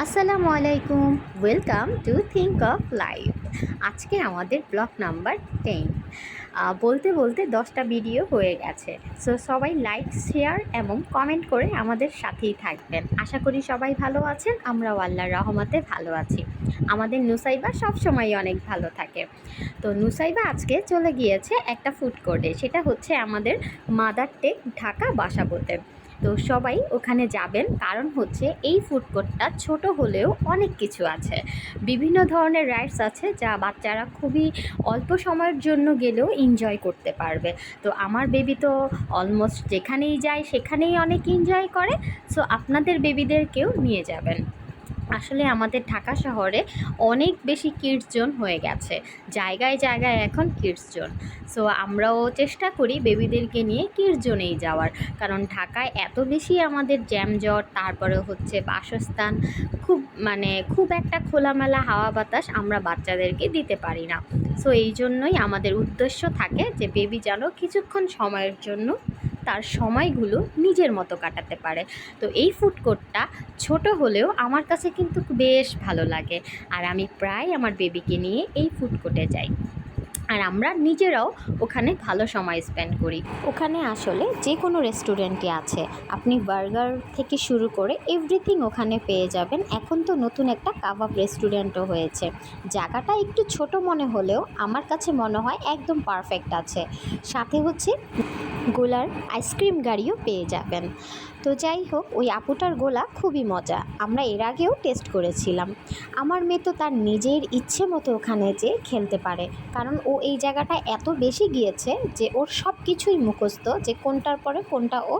আসসালামু আলাইকুম, welcome to think of life. আজকে আমাদের ব্লগ নাম্বার 10। বলতে বলতে 10টা ভিডিও হয়ে গেছে। সো সবাই লাইক, শেয়ার এবং কমেন্ট করে আমাদের সাথেই থাকবেন। আশা করি সবাই ভালো আছেন, আমরাও আল্লাহর রহমতে ভালো আছি। আমাদের নুসাইবা সবসময় অনেক ভালো থাকে। তো নুসাইবা আজকে চলে গিয়েছে একটা ফুড কোর্টে, সেটা হচ্ছে আমাদের মাদার টেক ঢাকা বাসাবোতে। তো সবাই ওখানে যাবেন, কারণ হচ্ছে এই ফুড কোর্টটা ছোট হলেও অনেক কিছু আছে। বিভিন্ন ধরনের রাইডস আছে যা বাচ্চারা খুবই অল্প সময়ের জন্য গেলেও এনজয় করতে পারবে। তো আমার বেবি তো অলমোস্ট যেখানেই যায় সেখানেই অনেক এনজয় করে। সো আপনাদের বেবিদেরকেও নিয়ে যাবেন। আসলে আমাদের ঢাকা শহরে অনেক বেশি কিডস জোন হয়ে গেছে, জায়গায় জায়গায় এখন কিডস জোন। সো আমরাও চেষ্টা করি বেবিদেরকে নিয়ে কিডস জোনেই যাওয়ার, কারণ ঢাকায় এত বেশি আমাদের জ্যামজট, তারপরে হচ্ছে বাসস্থান, খুব একটা খোলামেলা হাওয়া বাতাস আমরা বাচ্চাদেরকে দিতে পারি না। সো এই জন্যই আমাদের উদ্দেশ্য থাকে যে বেবি যেন কিছুক্ষণ সময়ের জন্য তার সময়গুলো নিজের মতো কাটাতে পারে। তো এই ফুড কোর্টটা ছোট হলেও আমার কাছে কিন্তু বেশ ভালো লাগে, আর আমি প্রায় আমার বেবিকে নিয়ে এই ফুড কোর্টে যাই, আর আমরা নিজেরাও ওখানে ভালো সময় স্পেন্ড করি। ওখানে আসলে যে কোনো রেস্টুরেন্টই আছে, আপনি বার্গার থেকে শুরু করে এভরিথিং ওখানে পেয়ে যাবেন। এখন তো নতুন একটা কাবাব রেস্টুরেন্টও হয়েছে। জায়গাটা একটু ছোট মনে হলেও আমার কাছে মনে হয় একদম পারফেক্ট আছে। সাথে হচ্ছে গোলার আইসক্রিম গাড়িও পেয়ে যাবেন। তো যাই হোক, ওই আপুটার গোলা খুবই মজা, আমরা এর আগেও টেস্ট করেছিলাম। আমার মেয়ে তো তার নিজের ইচ্ছে মতো ওখানে যে খেলতে পারে, কারণ ও এই জায়গাটা এত বেশি গিয়েছে যে ওর সব কিছুই মুখস্থ, যে কোনটার পরে কোনটা ও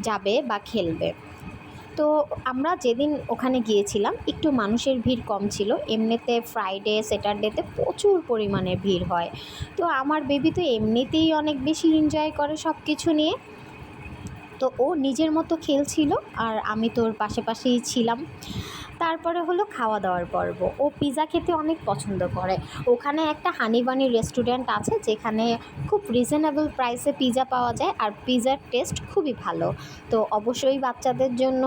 যাবে বা খেলবে। তো আমরা যেদিন ওখানে গিয়েছিলাম একটু মানুষের ভিড় কম ছিল, এমনিতে ফ্রাইডে স্যাটারডেতে প্রচুর পরিমাণে ভিড় হয়। তো আমার বেবি তো এমনিতেই অনেক বেশি এনজয় করে সব কিছু নিয়ে, তো ও নিজের মতো খেলছিল আর আমি তোর পাশেই ছিলাম। তারপরে হলো খাওয়া দাওয়ার পর্ব। ও পিৎজা খেতে অনেক পছন্দ করে। ওখানে একটা হানিবানি রেস্টুরেন্ট আছে যেখানে খুব রিজনেবল প্রাইসে পিৎজা পাওয়া যায়, আর পিৎজার টেস্ট খুবই ভালো। তো অবশ্যই বাচ্চাদের জন্য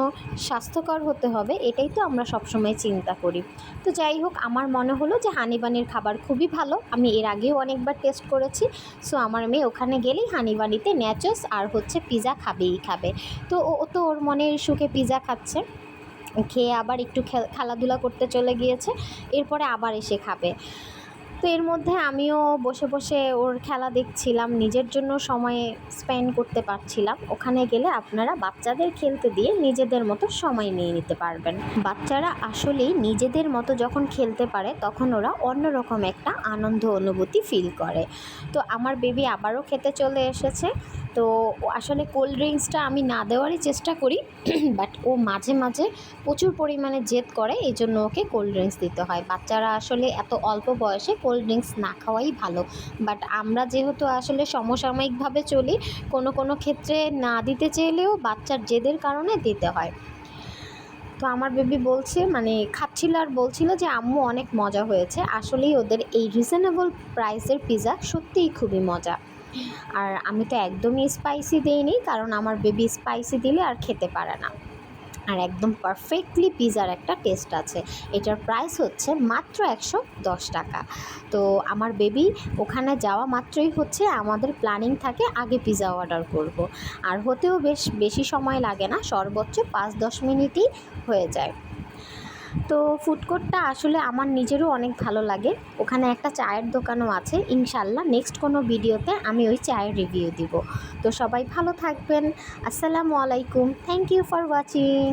স্বাস্থ্যকর হতে হবে, এটাই তো আমরা সবসময় চিন্তা করি। তো যাই হোক, আমার মনে হলো যে হানিবানির খাবার খুবই ভালো, আমি এর আগেও অনেকবার টেস্ট করেছি। সো আমার মেয়ে ওখানে গেলেই হানিবানিতে ন্যাচোস আর হচ্ছে পিৎজা খাবে। তো ও তো ওর মনের সুখে পিৎজা খাচ্ছে, খেয়ে আবার একটু খেলাধুলা করতে চলে গিয়েছে, এরপরে আবার এসে খাবে। তো এর মধ্যে আমিও বসে বসে ওর খেলা দেখছিলাম, নিজের জন্য সময় স্পেন্ড করতে পারছিলাম। ওখানে গেলে আপনারা বাচ্চাদের খেলতে দিয়ে নিজেদের মতো সময় নিয়ে নিতে পারবেন। বাচ্চারা আসলেই নিজেদের মতো যখন খেলতে পারে তখন ওরা অন্যরকম একটা আনন্দ অনুভূতি ফিল করে। তো আমার বেবি আবারও খেতে চলে এসেছে। তো আসলে কোল্ড ড্রিঙ্কসটা আমি না দেওয়ারই চেষ্টা করি, বাট ও মাঝে মাঝে প্রচুর পরিমাণে জেদ করে, এই জন্য ওকে কোল্ড ড্রিঙ্কস দিতে হয়। বাচ্চারা আসলে এত অল্প বয়সে কোল্ড ড্রিঙ্কস না খাওয়াই ভালো, বাট আমরা যেহেতু আসলে সমসাময়িকভাবে চলি, কোনো ক্ষেত্রে না দিতে চাইলেও বাচ্চার জেদের কারণে দিতে হয়। তো আমার বেবি খাচ্ছিল আর বলছিল যে আম্মু অনেক মজা হয়েছে। আসলেই ওদের এই রিজনেবল প্রাইসের পিৎজা সত্যিই খুবই মজা। আর আমি তো একদমই স্পাইসি দিইনি, কারণ আমার বেবি স্পাইসি দিলে আর খেতে পারে না। আর একদম পারফেক্টলি পিৎজার একটা টেস্ট আছে। এটার প্রাইস হচ্ছে মাত্র 110 টাকা। তো আমার বেবি ওখানে যাওয়া মাত্রই হচ্ছে আমাদের প্ল্যানিং থাকে আগে পিৎজা অর্ডার করব। আর হতেও বেশি সময় লাগে না, সর্বোচ্চ 5-10 মিনিটই হয়ে যায়। তো ফুড কোর্টটা আসলে আমার নিজেরও অনেক ভালো লাগে। ওখানে একটা চায়ের দোকানও আছে। ইনশাল্লাহ নেক্সট কোনো ভিডিওতে আমি ওই চায়ের রিভিউ দিব। তো সবাই ভালো থাকবেন। আসসালামু আলাইকুম, থ্যাংক ইউ ফর ওয়াচিং।